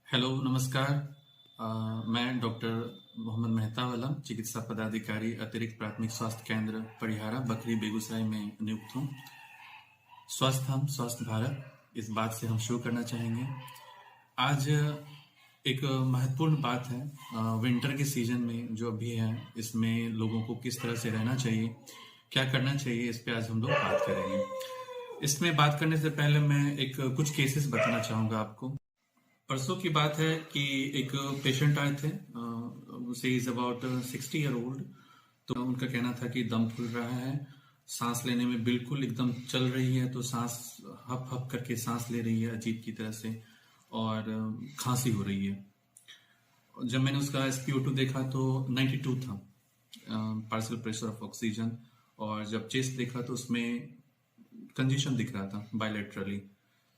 Hello, नमस्कार। मैं doctor Mohammad Mehta वाला चिकित्सा पदाधिकारी अतिरिक्त प्राथमिक स्वास्थ्य केंद्र परिहारा बकरी बेगूसराय में नियुक्त हूँ। स्वस्थ हम स्वस्थ भारत, इस बात से हम शुरू करना चाहेंगे। आज एक महत्वपूर्ण बात है। विंटर के सीजन में जो अभी है, इसमें लोगों को किस तरह से रहना चाहिए, क्या करना चाहिए, इस पे आज हम लोग बात करेंगे। इसमें बात करने से पहले मैं कुछ केसेस बताना चाहूँगा आपको। परसों की बात है कि एक पेशेंट आए थे। से इज अबाउट 60 ईयर ओल्ड। तो उनका कहना था कि दम फूल रहा है, सांस लेने में बिल्कुल एकदम चल रही है, तो सांस हप हप करके सांस ले रही है अजीब की तरह से, और खांसी हो रही है। जब मैंने उसका SpO2 देखा तो 92 था, पार्शियल प्रेशर ऑफ ऑक्सीजन। और जब चेस्ट देखा तो उसमें कंजेशन दिख रहा था बायलैटरली।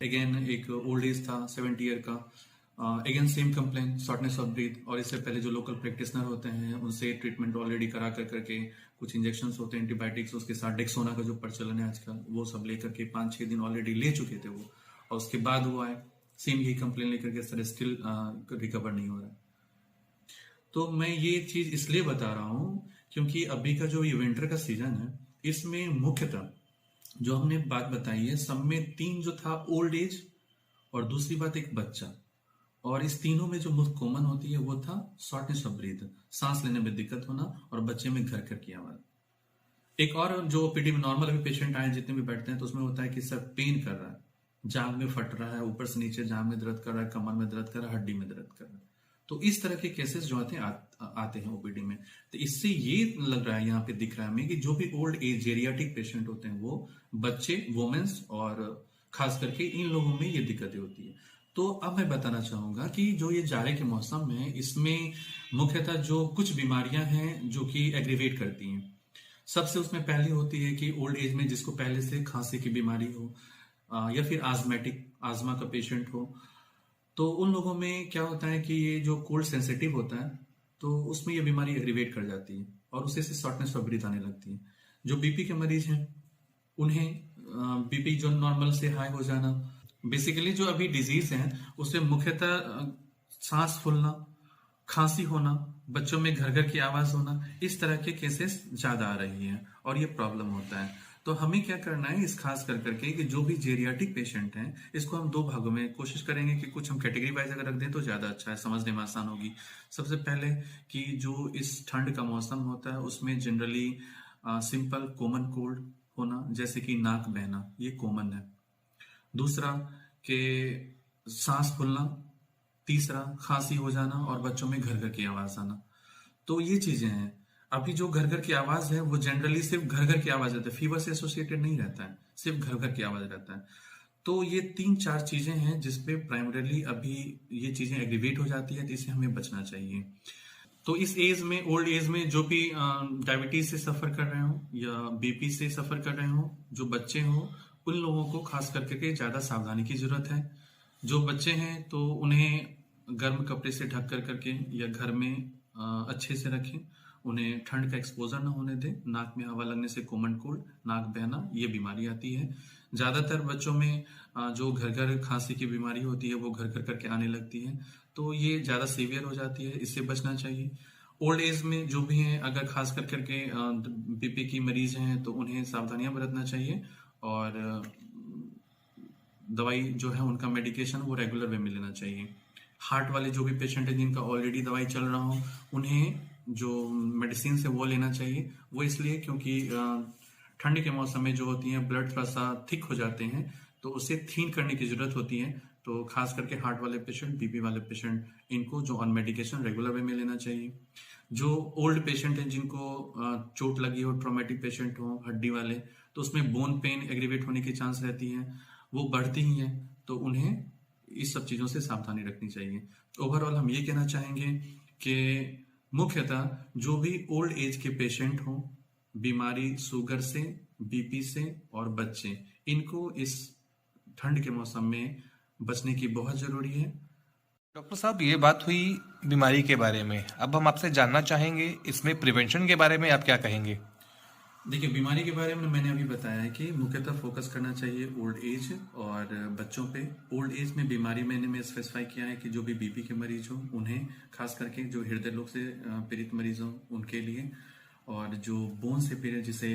अगेन एक ओल्ड एज था, 70 ईयर का। Again same complain, shortness of breath. और इससे पहले जो लोकल प्रैक्टिशनर होते हैं उनसे ट्रीटमेंट ऑलरेडी करा कर करके, कुछ इंजेक्शंस होते हैं एंटीबायोटिक्स, उसके साथ डेक्सोना का जो प्रचलन है आजकल, वो सब लेकर के 5-6 दिन ऑलरेडी ले चुके थे वो। और उसके बाद वो आए, सेम यही कंप्लेन लेकर के, सर स्टिल रिकवर नहीं हो रहा है। तो मैं ये चीज इसलिए बता रहा हूँ क्योंकि अभी का जो ये विंटर का सीजन है, इसमें मुख्यतः जो हमने बात बताई है, सब में तीन जो था, ओल्ड एज, और दूसरी बात एक बच्चा, और इस तीनों में जो मोस्ट कॉमन होती है वो था शॉर्टनेस ऑफ ब्रीथ, सांस लेने में दिक्कत होना, और बच्चे में घर घर की आवाज। एक और जो ओपीडी में नॉर्मल अभी पेशेंट आए जितने भी बैठते हैं, तो उसमें होता है कि सर पेन कर रहा है, जांघ में फट रहा है, ऊपर से नीचे जांघ में दर्द कर रहा है, कमर में दर्द कर रहा है, हड्डी में दर्द कर रहा है। तो इस तरह के केसेस जो आते हैं ओपीडी में। तो इससे ये लग रहा है, यहाँ पे दिख रहा है हमें, कि जो भी ओल्ड एज जेरियाटिक पेशेंट होते हैं, वो बच्चे, वुमेन्स, और खास करके इन लोगों में ये दिक्कतें होती है। तो अब मैं बताना चाहूंगा कि जो ये जाड़े के मौसम है, इसमें मुख्यतः जो कुछ बीमारियां हैं जो कि एग्रीवेट करती हैं। सबसे उसमें पहली होती है कि ओल्ड एज में जिसको पहले से खांसी की बीमारी हो, या फिर आजमा का पेशेंट हो, तो उन लोगों में क्या होता है कि ये जो कोल्ड सेंसिटिव होता है, तो उसमें ये बीमारी एग्रीवेट कर जाती है, और उससे से शॉर्टनेस ऑफ ब्रीथ आने लगती है। जो बीपी के मरीज हैं, उन्हें बीपी जो नॉर्मल से हाई हो जाना, बेसिकली जो अभी डिजीज है उसमें मुख्यतः सांस फूलना, खांसी होना, बच्चों में घर घर की आवाज होना, इस तरह के केसेस ज्यादा आ रही हैं, और ये प्रॉब्लम होता है। तो हमें क्या करना है, इस खास कर करके, कि जो भी जेरियाटिक पेशेंट हैं, इसको हम दो भागों में कोशिश करेंगे कि कुछ हम कैटेगरी वाइज अगर रख दें तो ज्यादा अच्छा है, समझने में आसान होगी। सबसे पहले कि जो इस ठंड का मौसम होता है, उसमें जनरली सिंपल कॉमन कोल्ड होना, जैसे कि नाक बहना, ये कॉमन है। दूसरा कि सांस फूलना। तीसरा खांसी हो जाना, और बच्चों में घर घर की आवाज आना। तो ये चीजें हैं। अभी जो घर घर की आवाज है वो जनरली सिर्फ घर घर की आवाज रहता है, फीवर से एसोसिएटेड नहीं रहता है, सिर्फ घर घर की आवाज रहता है। तो ये 3-4 चीजें हैं जिसपे प्राइमरीली अभी ये चीजें एग्रीवेट हो जाती है, तो इससे हमें बचना चाहिए। तो इस एज में, ओल्ड एज में, जो भी डायबिटीज से सफर कर रहे हो या बीपी से सफर कर रहे हो, जो बच्चे हो, उन लोगों को खास करके ज्यादा सावधानी की जरूरत है। जो बच्चे हैं तो उन्हें गर्म कपड़े से ढक कर करके या घर में अच्छे से रखें, उन्हें ठंड का एक्सपोजर ना होने दें। नाक में हवा लगने से कॉमन कोल्ड, नाक बहना, ये बीमारी आती है। ज्यादातर बच्चों में जो घर घर खांसी की बीमारी होती है वो घर घर करके आने लगती है, तो ये ज्यादा सीवियर हो जाती है, इससे बचना चाहिए। ओल्ड एज में जो भी हैं, अगर खास कर करके बीपी की मरीज हैं, तो उन्हें सावधानियां बरतना चाहिए, और दवाई जो है, उनका मेडिकेशन वो रेगुलर वे में लेना चाहिए। हार्ट वाले जो भी पेशेंट है जिनका ऑलरेडी दवाई चल रहा हो, उन्हें जो मेडिसिन है वो लेना चाहिए। वो इसलिए क्योंकि ठंड के मौसम में जो होती है, ब्लड थोड़ा सा थिक हो जाते हैं, तो उसे थीन करने की जरूरत होती है। तो खास करके हार्ट वाले पेशेंट, बीपी वाले पेशेंट, इनको जो ऑन मेडिकेशन रेगुलर वे में लेना चाहिए। जो ओल्ड पेशेंट हैं जिनको चोट लगी हो, ट्रॉमेटिक पेशेंट हो, हड्डी वाले, तो उसमें बोन पेन एग्रीवेट होने की चांस रहती है, वो बढ़ती ही है, तो उन्हें इस सब चीजों से सावधानी रखनी चाहिए। ओवरऑल हम ये कहना चाहेंगे कि मुख्यतः जो भी ओल्ड एज के पेशेंट हो, बीमारी शुगर से, बीपी से, और बच्चे, इनको इस ठंड के मौसम में बचने की बहुत जरूरी है। डॉक्टर साहब, ये बात हुई बीमारी के बारे में। अब हम आपसे जानना चाहेंगे इसमें प्रिवेंशन के बारे में आप क्या कहेंगे? देखिए, बीमारी के बारे में मैंने अभी बताया है कि मुख्यतः फोकस करना चाहिए ओल्ड एज और बच्चों पे। ओल्ड एज में बीमारी मैंने स्पेसिफाई किया है कि जो भी बीपी के मरीज हों उन्हें, खास करके जो हृदय रोग से पीड़ित मरीज हों उनके लिए, और जो बोन से पीड़ित, जिसे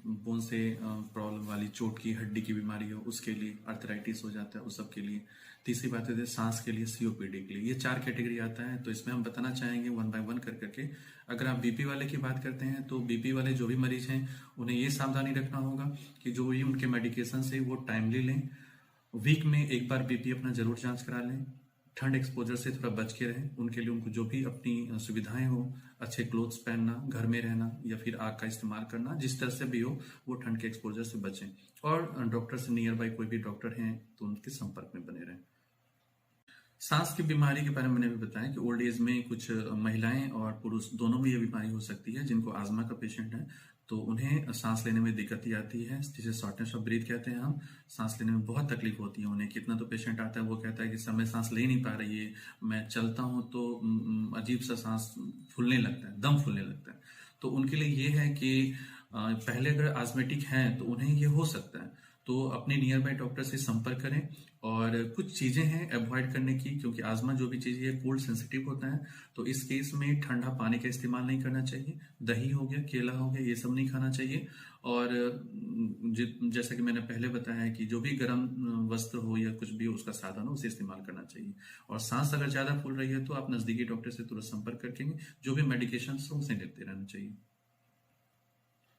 बोन से प्रॉब्लम वाली चोट की हड्डी की बीमारी हो उसके लिए, आर्थराइटिस हो जाता है उस सब के लिए। तीसरी बात है सांस के लिए, सीओपीडी के लिए। ये 4 कैटेगरी आता है, तो इसमें हम बताना चाहेंगे वन बाय वन कर करके। अगर आप बीपी वाले की बात करते हैं तो बीपी वाले जो भी मरीज हैं उन्हें ये सावधानी रखना होगा कि जो भी उनके मेडिकेशन है वो टाइमली लें। वीक में एक बार बीपी अपना जरूर जांच करा लें। ठंड एक्सपोजर से थोड़ा बच के रहें। उनके लिए उनको जो भी अपनी सुविधाएं हो, अच्छे क्लोथ्स पहनना, घर में रहना या फिर आग का इस्तेमाल करना, जिस तरह से भी हो वो ठंड के एक्सपोजर से बचें। और डॉक्टर से नियर बाई कोई भी डॉक्टर हैं तो उनके संपर्क में बने रहें। सांस की बीमारी के बारे में मैंने भी बताया कि ओल्ड एज में कुछ महिलाएं और पुरुष दोनों में ये बीमारी हो सकती है। जिनको आजमा का पेशेंट है तो उन्हें सांस लेने में दिक्कत आती है, जिसे शॉर्टनेस ऑफ ब्रीथ कहते हैं हम। सांस लेने में बहुत तकलीफ होती है उन्हें। कितना तो पेशेंट आता है वो कहता है कि समय सांस ले नहीं पा रही है, मैं चलता हूं तो अजीब सा सांस फूलने लगता है, दम फूलने लगता है। तो उनके लिए ये है कि पहले अगर आजमेटिक है तो उन्हें ये हो सकता है, तो अपने नियर बाय डॉक्टर से संपर्क करें। और कुछ चीजें हैं अवॉइड करने की, क्योंकि आजमा जो भी चीज है कोल्ड सेंसिटिव होता है, तो इस केस में ठंडा पानी का इस्तेमाल नहीं करना चाहिए। दही हो गया, केला हो गया, ये सब नहीं खाना चाहिए। और जैसा कि मैंने पहले बताया है कि जो भी गर्म वस्त्र हो या कुछ भी हो उसका साधन हो उसे इस्तेमाल करना चाहिए। और सांस अगर ज्यादा फूल रही है तो आप नजदीकी डॉक्टर से तुरंत संपर्क करके जो भी मेडिकेशन हो उसे लेते रहना चाहिए।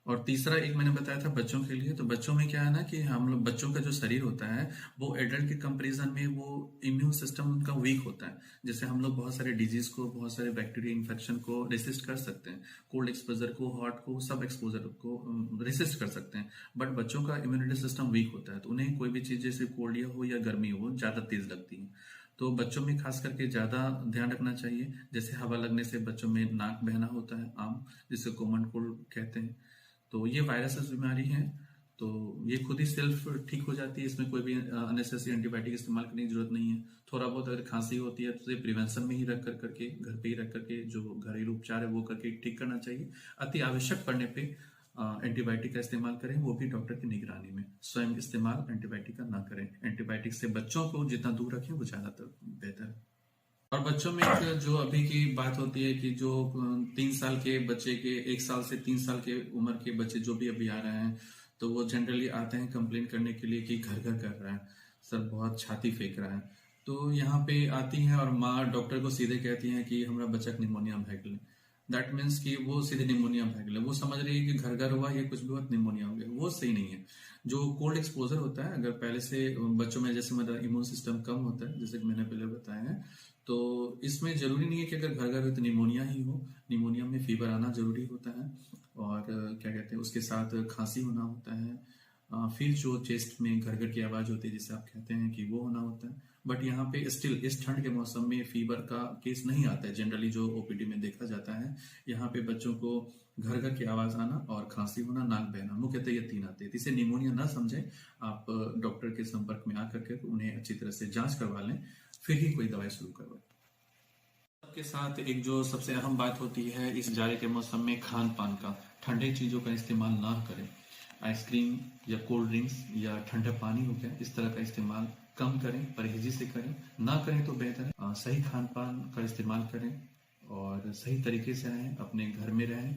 और तीसरा एक मैंने बताया था बच्चों के लिए। तो बच्चों में क्या है ना कि हम लोग, बच्चों का जो शरीर होता है वो एडल्ट के कंपैरिजन में वो इम्यून सिस्टम उनका वीक होता है। जैसे हम लोग बहुत सारे डिजीज को, बहुत सारे बैक्टीरिया इन्फेक्शन को रेसिस्ट कर सकते हैं, कोल्ड एक्सपोजर को, हॉट को, सब एक्सपोजर को रेसिस्ट कर सकते हैं। बट बच्चों का इम्यूनिटी सिस्टम वीक होता है, तो उन्हें कोई भी चीज जैसे कोल्ड हो या गर्मी हो ज्यादा तेज लगती है। तो बच्चों में खास करके ज्यादा ध्यान रखना चाहिए। जैसे हवा लगने से बच्चों में नाक बहना होता है आम, जिसे कॉमन कोल्ड कहते हैं। तो ये वायरस बीमारी है, तो ये खुद ही सेल्फ ठीक हो जाती है। इसमें कोई भी अननेसेसरी एंटीबायोटिक इस्तेमाल करने की जरूरत नहीं है। थोड़ा बहुत अगर खांसी होती है तो उसे प्रिवेंशन में ही रख करके, घर पे ही रख करके जो घरेलू उपचार है वो करके ठीक करना चाहिए। अति आवश्यक पड़ने पे एंटीबायोटिक का इस्तेमाल करें, वो भी डॉक्टर की निगरानी में। स्वयं इस्तेमाल एंटीबायोटिक का ना करें। एंटीबायोटिक से बच्चों को जितना दूर रखें वो ज्यादातर बेहतर है। और बच्चों में एक जो अभी की बात होती है कि जो 3 साल के बच्चे के, 1 साल से 3 साल के उम्र के बच्चे जो भी अभी आ रहे हैं, तो वो जनरली आते हैं कंप्लेन करने के लिए कि घर घर कर रहा है सर, बहुत छाती फेंक रहा है। तो यहाँ पे आती हैं और माँ डॉक्टर को सीधे कहती है कि हमारा बच्चा निमोनिया भैगल। दैट मीन्स कि वो सीधे निमोनिया भैगल है। वो समझ रही है कि घर घर हुआ या कुछ भी हुआ निमोनिया हो गया। वो सही नहीं है। जो कोल्ड एक्सपोजर होता है, अगर पहले से बच्चों में जैसे मतलब इम्यून सिस्टम कम होता है, जैसे कि मैंने पहले बताया है, तो इसमें जरूरी नहीं है कि अगर घर घर हो तो निमोनिया ही हो। निमोनिया में फीवर आना जरूरी होता है, और क्या कहते हैं उसके साथ खांसी होना होता है। फिर जो चेस्ट में घर घर की आवाज होती है जिसे आप कहते हैं कि वो होना होता है। बट यहाँ पे स्टिल इस ठंड के मौसम में फीवर का केस नहीं आता है जनरली, जो ओपीडी में देखा जाता है। यहाँ पे बच्चों को घर घर की आवाज आना और खांसी होना, नाक बहना, मुख्यतः ये 3 आते हैं। इसे निमोनिया ना समझें, आप डॉक्टर के संपर्क में आकर के उन्हें अच्छी तरह से जांच करवा लें, फिर ही कोई दवाई शुरू करवाएं। सबके साथ एक जो सबसे अहम बात होती है इस जाड़े के मौसम में, खान पान का। ठंडे चीजों का इस्तेमाल ना करें। आइसक्रीम या कोल्ड ड्रिंक्स या ठंडा पानी हो गया, इस तरह का इस्तेमाल कम करें, परहेजी से करें। ना करें तो बेहतर है। सही खान पान का इस्तेमाल करें और सही तरीके से रहें, अपने घर में रहें।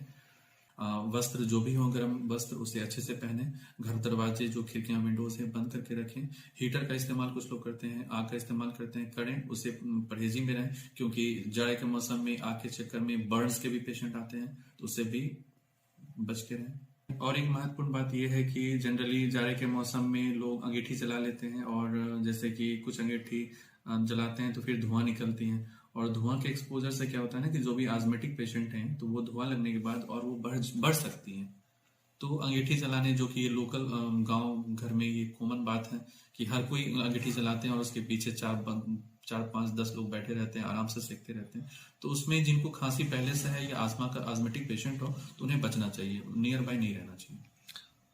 वस्त्र जो भी हो, गर्म वस्त्र, उसे अच्छे से पहने। घर दरवाजे जो खिड़कियां विंडोज है बंद करके रखें। हीटर का इस्तेमाल कुछ लोग करते हैं, आग का इस्तेमाल करते हैं, करें, उसे परहेजी में रहें। क्योंकि जाड़े के मौसम में आग के चक्कर में बर्न्स के भी पेशेंट आते हैं, तो उससे भी बच के रहें। और एक महत्वपूर्ण बात यह है कि जनरली जाड़े के मौसम में लोग अंगीठी जला लेते हैं, और जैसे कि कुछ अंगीठी जलाते हैं तो फिर धुआं निकलती है, और धुआं के एक्सपोजर से क्या होता है ना कि जो भी आजमेटिक पेशेंट हैं तो वो धुआं लगने के बाद और वो बढ़ सकती हैं। तो अंगीठी जलाने, जो कि ये लोकल गांव घर में ये कॉमन बात है कि हर कोई अंगीठी जलाते हैं और उसके पीछे 4-5-10 लोग बैठे रहते हैं, आराम से सेकते रहते हैं। तो उसमें जिनको खांसी पहले से है या आजमा का आजमेटिक पेशेंट हो तो उन्हें बचना चाहिए, नियर बाय नहीं रहना चाहिए।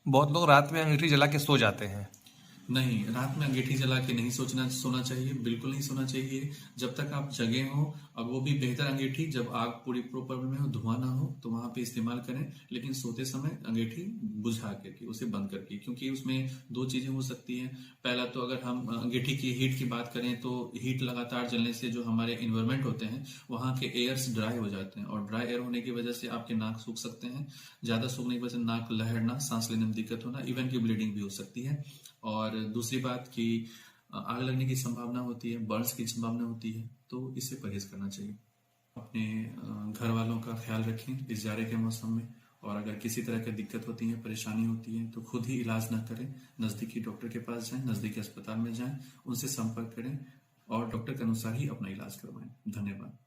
बहुत लोग रात में अंगीठी जला के सो जाते हैं। नहीं, रात में अंगीठी जला के नहीं सोना चाहिए, बिल्कुल नहीं सोना चाहिए। जब तक आप जगे हो, अब वो भी बेहतर अंगीठी जब आग पूरी प्रॉपर में हो, धुआं ना हो, तो वहां पे इस्तेमाल करें। लेकिन सोते समय अंगीठी बुझा करके, उसे बंद करके, क्योंकि उसमें दो चीजें हो सकती हैं। पहला तो अगर हम अंगीठी की हीट की बात करें तो हीट लगातार जलने से जो हमारे इन्वायरमेंट होते हैं वहां के एयर्स ड्राई हो जाते हैं, और ड्राई एयर होने की वजह से आपके नाक सूख सकते हैं। ज्यादा सूखने की वजह से नाक लहरना, सांस लेने में दिक्कत होना, इवन की ब्लीडिंग भी हो सकती है। और दूसरी बात कि आग लगने की संभावना होती है, बर्न्स की संभावना होती है, तो इससे परहेज करना चाहिए। अपने घर वालों का ख्याल रखें इस जाड़े के मौसम में। और अगर किसी तरह की दिक्कत होती है, परेशानी होती है, तो खुद ही इलाज ना करें, नजदीकी डॉक्टर के पास जाएं, नजदीकी अस्पताल में जाएं, उनसे संपर्क करें और डॉक्टर के अनुसार ही अपना इलाज करवाएं। धन्यवाद।